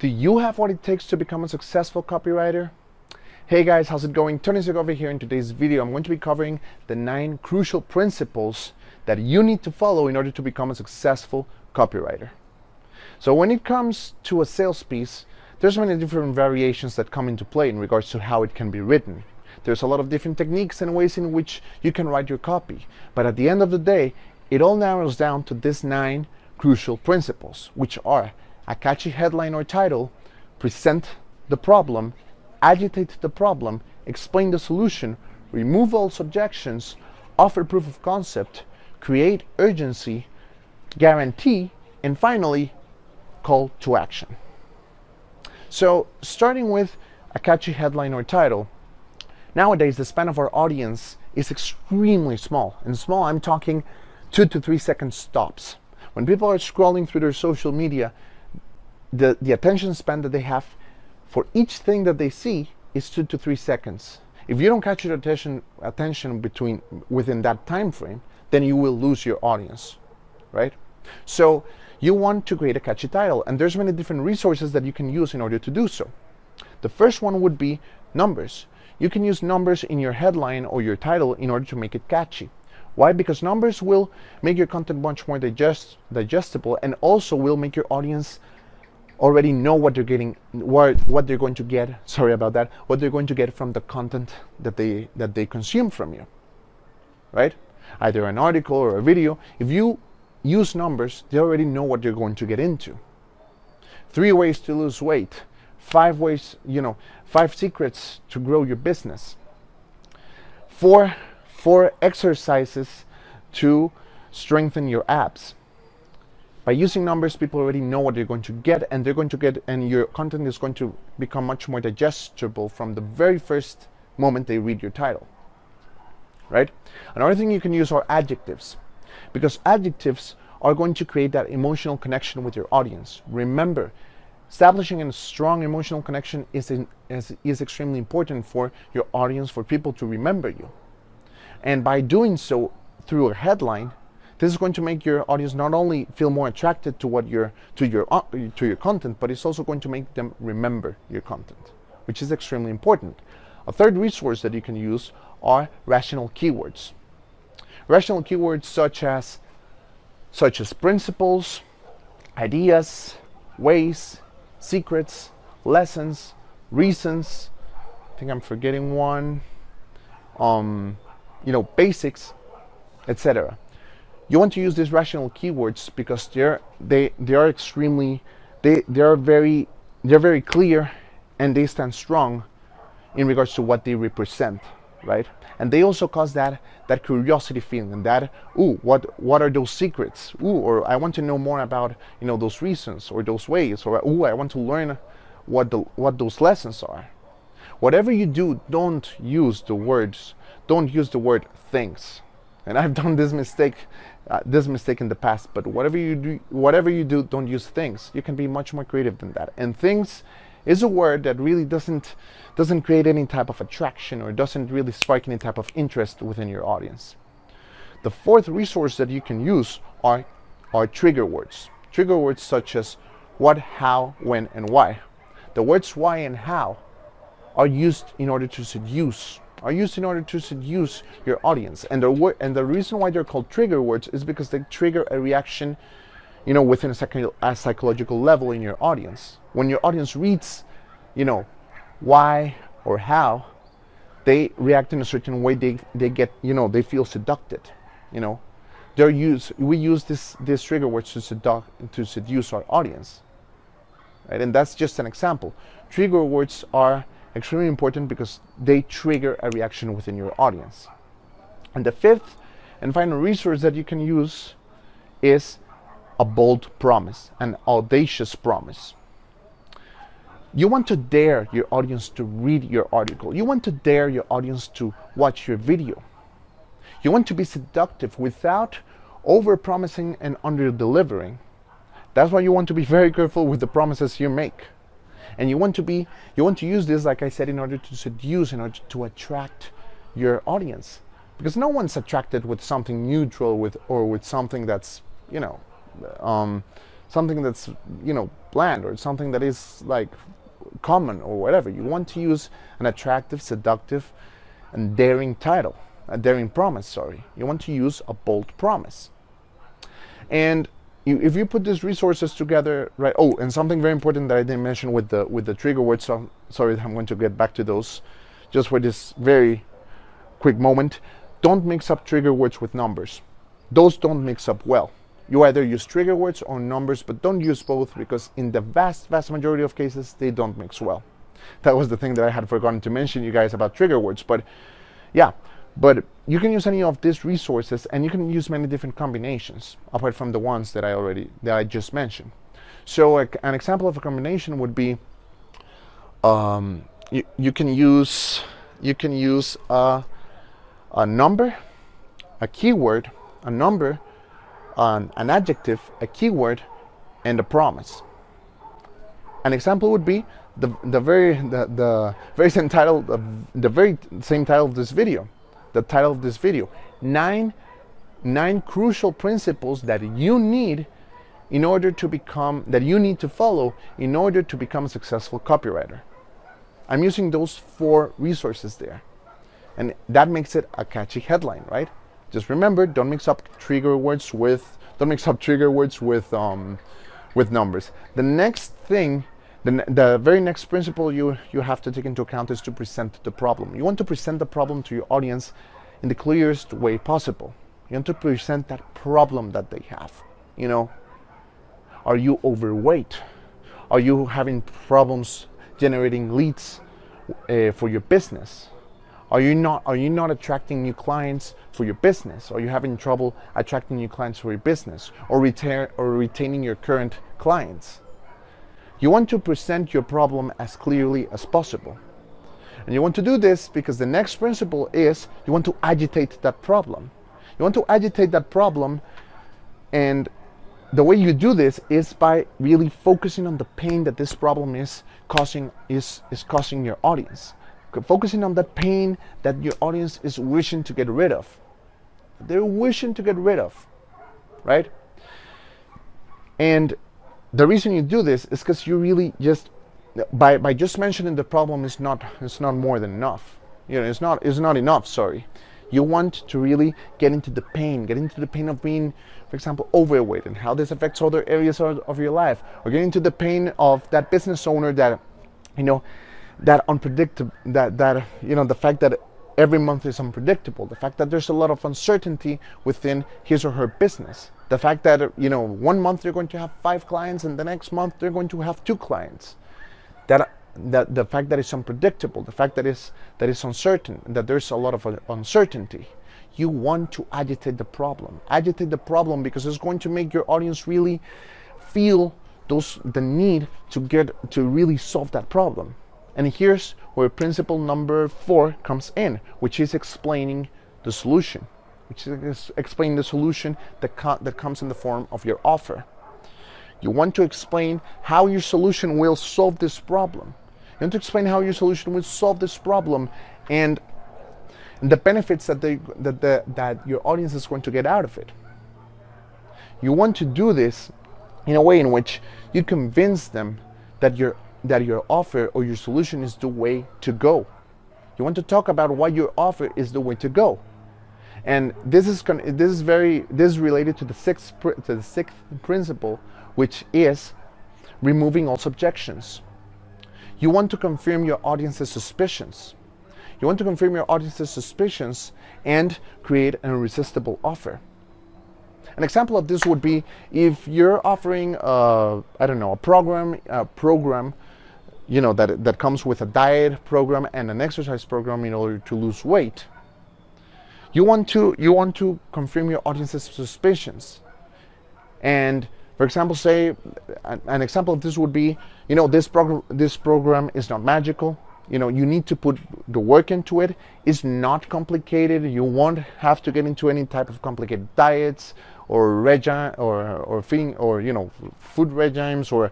Do you have what it takes to become a successful copywriter? Hey guys, how's it going? Tony over here. In today's video, I'm going to be covering the 9 crucial principles that you need to follow in order to become a successful copywriter. So when it comes to a sales piece, there's many different variations that come into play in regards to how it can be written. There's a lot of different techniques and ways in which you can write your copy. But at the end of the day, it all narrows down to these 9 crucial principles, which are a catchy headline or title, present the problem, agitate the problem, explain the solution, remove all objections, offer proof of concept, create urgency, guarantee, and finally, call to action. So, starting with a catchy headline or title, nowadays the span of our audience is extremely small. And small, I'm talking 2 to 3 second stops. When people are scrolling through their social media, the attention span that they have for each thing that they see is 2 to 3 seconds. If you don't catch your attention within that time frame, then you will lose your audience, right? So you want to create a catchy title, and there's many different resources that you can use in order to do so. The first one would be numbers. You can use numbers in your headline or your title in order to make it catchy. Why? Because numbers will make your content much more digestible, and also will make your audience already know what they're getting, what they're going to get. Sorry about that. What they're going to get from the content that they consume from you, right? Either an article or a video. If you use numbers, they already know what they're going to get into. 3 ways to lose weight. 5 ways, 5 secrets to grow your business. 4 exercises to strengthen your abs. By using numbers, people already know what they're going to get, and your content is going to become much more digestible from the very first moment they read your title, right? Another thing you can use are adjectives, because adjectives are going to create that emotional connection with your audience. Remember, establishing a strong emotional connection is extremely important for your audience, for people to remember you. And by doing so through a headline, this is going to make your audience not only feel more attracted to your content, but it's also going to make them remember your content, which is extremely important. A third resource that you can use are rational keywords. Rational keywords such as principles, ideas, ways, secrets, lessons, reasons. I think I'm forgetting one. Basics, etc. You want to use these rational keywords because they are very clear, and they stand strong in regards to what they represent, right? And they also cause that curiosity feeling, and that what are those secrets? Or I want to know more about those reasons or those ways, or I want to learn what those lessons are. Whatever you do, don't use the word things. And I've done this mistake in the past. But whatever you do, don't use things. You can be much more creative than that. And things is a word that really doesn't create any type of attraction, or doesn't really spark any type of interest within your audience. The fourth resource that you can use are trigger words. Trigger words such as what, how, when, and why. The words why and how are used in order to seduce your audience. And the reason why they're called trigger words is because they trigger a reaction, within a psychological level in your audience. When your audience reads, why or how, they react in a certain way. They get, they feel seducted. We use these trigger words to seduce our audience, right? And that's just an example. Trigger words are extremely important because they trigger a reaction within your audience. And the fifth and final resource that you can use is a bold promise, an audacious promise. You want to dare your audience to read your article. You want to dare your audience to watch your video. You want to be seductive without over-promising and under-delivering. That's why you want to be very careful with the promises you make. And you want to use this, like I said, in order to seduce, in order to attract your audience. Because no one's attracted with something neutral, or with something that's, something that's, bland, or something that is like common or whatever. You want to use an attractive, seductive, and daring title, a daring promise, sorry. You want to use a bold promise. And if you put these resources together, right? Oh, and something very important that I didn't mention with the trigger words. So sorry, I'm going to get back to those just for this very quick moment. Don't mix up trigger words with numbers. Those don't mix up well. You either use trigger words or numbers, but don't use both, because in the vast majority of cases, they don't mix well. That was the thing that I had forgotten to mention you guys about trigger words. But yeah, but you can use any of these resources, and you can use many different combinations apart from the ones that I just mentioned. So an example of a combination would be you can use a number, a keyword, a number, an adjective, a keyword, and a promise. An example would be the very same title, the very same title of this video. The title of this video: nine crucial principles that you need to follow in order to become a successful copywriter. I'm using those 4 resources there, and that makes it a catchy headline, right? Just remember, don't mix up trigger words with numbers. The next thing, the very next principle you have to take into account is to present the problem. You want to present the problem to your audience in the clearest way possible. You want to present that problem that they have. Are you overweight? Are you having problems generating leads for your business? Are you not attracting new clients for your business? Are you having trouble attracting new clients for your business, or retaining your current clients? You want to present your problem as clearly as possible. And you want to do this because the next principle is you want to agitate that problem. You want to agitate that problem, and the way you do this is by really focusing on the pain that this problem is causing your audience. Focusing on the pain that your audience is wishing to get rid of. They're wishing to get rid of, right? And the reason you do this is because you really just, by just mentioning the problem is not more than enough. It's not enough, sorry. You want to really get into the pain of being, for example, overweight, and how this affects other areas of your life, or get into the pain of that business owner that, that unpredictable, the fact that every month is unpredictable, the fact that there's a lot of uncertainty within his or her business, the fact that 1 month they're going to have 5 clients and the next month they're going to have 2 clients, that the fact that it's unpredictable, the fact that it's uncertain, that there's a lot of uncertainty. You want to agitate the problem because it's going to make your audience really feel the need to really solve that problem. And here's where principle number 4 comes in, which is explaining the solution. That comes in the form of your offer. You want to explain how your solution will solve this problem. You want to explain how your solution will solve this problem and the benefits that your audience is going to get out of it. You want to do this in a way in which you convince them that your offer or your solution is the way to go. You want to talk about why your offer is the way to go. And this is related to the sixth principle, which is removing all objections. You want to confirm your audience's suspicions. You want to confirm your audience's suspicions and create an irresistible offer. An example of this would be if you're offering a program, that comes with a diet program and an exercise program in order to lose weight. You want to confirm your audience's suspicions. And for example, say an example of this would be, this program is not magical. You need to put the work into it. It's not complicated. You won't have to get into any type of complicated diets or feeding or food regimes or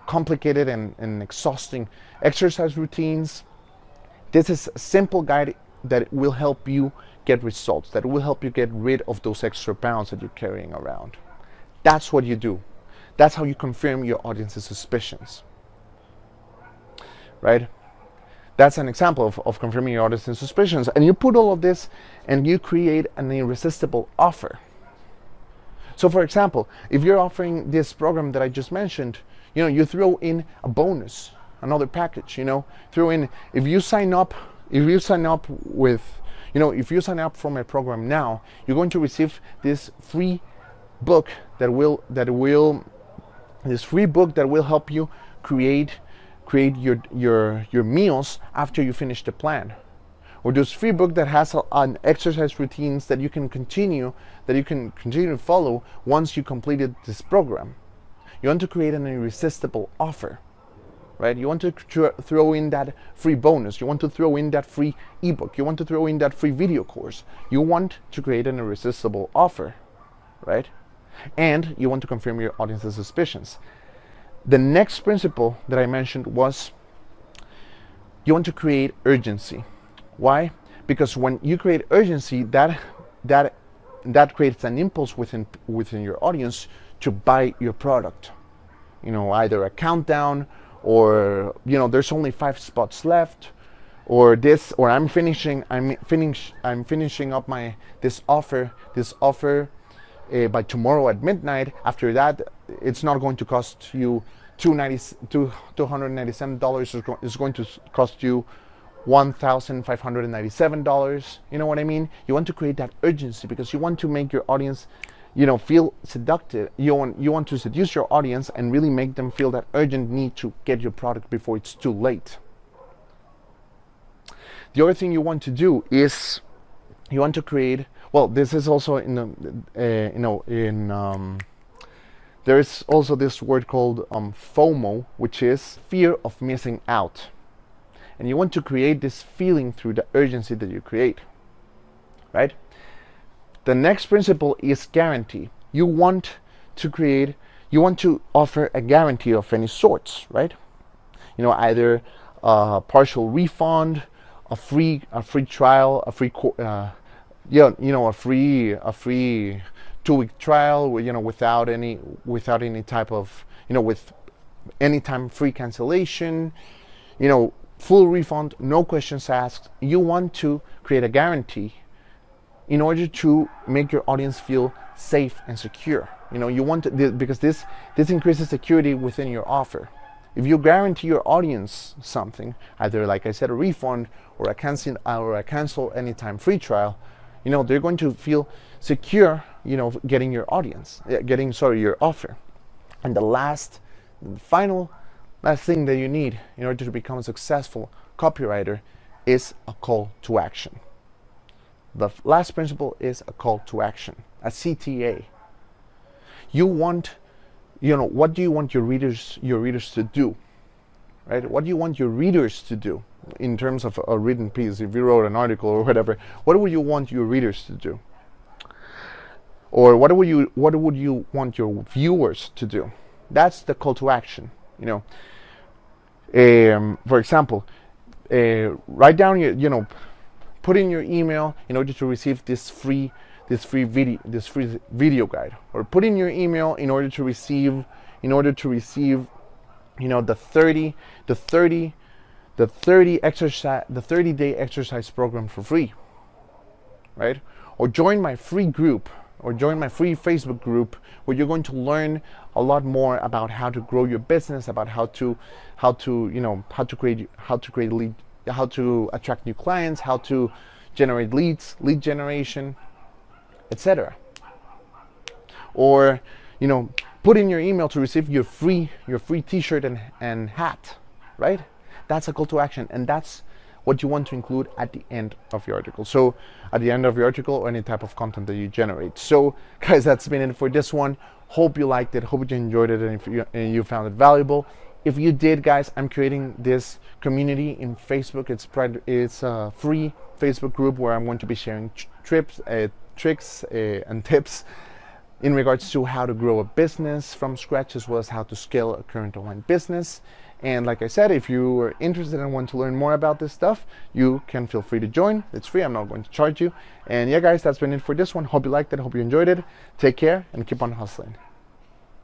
complicated and exhausting exercise routines. This is a simple guide that will help you get results, that will help you get rid of those extra pounds that you're carrying around. That's what you do. That's how you confirm your audience's suspicions, right? That's an example of confirming your audience's suspicions. And you put all of this and you create an irresistible offer. So for example, if you're offering this program that I just mentioned, you throw in a bonus, another package, throw in, if you sign up for my program now, you're going to receive this free book that will help you create your meals after you finish the plan. Or this free book that has an exercise routines that you can continue to follow once you completed this program. You want to create an irresistible offer, right? You want to throw in that free bonus. You want to throw in that free ebook. You want to throw in that free video course. You want to create an irresistible offer, right? And you want to confirm your audience's suspicions. The next principle that I mentioned was you want to create urgency. Why? Because when you create urgency, that creates an impulse within your audience to buy your product. Either a countdown, or there's only 5 spots left, or I'm finishing up this offer by tomorrow at midnight. After that, it's not going to cost you $297. It's going to cost you $1,597. You know what I mean? You want to create that urgency because you want to make your audience, feel seductive. You want to seduce your audience and really make them feel that urgent need to get your product before it's too late. The other thing you want to do is you want to create. Well, this is also there is also this word called FOMO, which is fear of missing out. And you want to create this feeling through the urgency that you create, right? The next principle is guarantee. You want to offer a guarantee of any sorts, right? Either a partial refund, a free trial, a free 2-week trial, without any type of, with anytime free cancellation, full refund, no questions asked. You want to create a guarantee in order to make your audience feel safe and secure. You want to, because this increases security within your offer. If you guarantee your audience something, either, like I said, a refund or a cancel anytime free trial, they're going to feel secure, getting your offer. And the final thing that you need in order to become a successful copywriter is a call to action. The last principle is a call to action, a CTA. What do you want your readers to do, right? What do you want your readers to do in terms of a written piece? If you wrote an article or whatever, what would you want your readers to do? Or what would you want your viewers to do? That's the call to action. For example, write down put in your email in order to receive this free video guide, or put in your email in order to receive the 30-day exercise program for free, right? Or join my free group, or join my free Facebook group, where you're going to learn a lot more about how to grow your business, about how to attract new clients, how to generate leads, lead generation, etc. Or put in your email to receive your free t-shirt and hat, right? That's a call to action, and that's what you want to include at the end of your article. So at the end of your article, or any type of content that you generate. So guys, that's been it for this one. Hope you liked it, hope you enjoyed it, and if you found it valuable. If you did, guys, I'm creating this community in Facebook. It's a free Facebook group where I'm going to be sharing tricks and tips in regards to how to grow a business from scratch, as well as how to scale a current online business. And like I said, if you are interested and want to learn more about this stuff, you can feel free to join. It's free. I'm not going to charge you. And yeah, guys, that's been it for this one. Hope you liked it. Hope you enjoyed it. Take care and keep on hustling.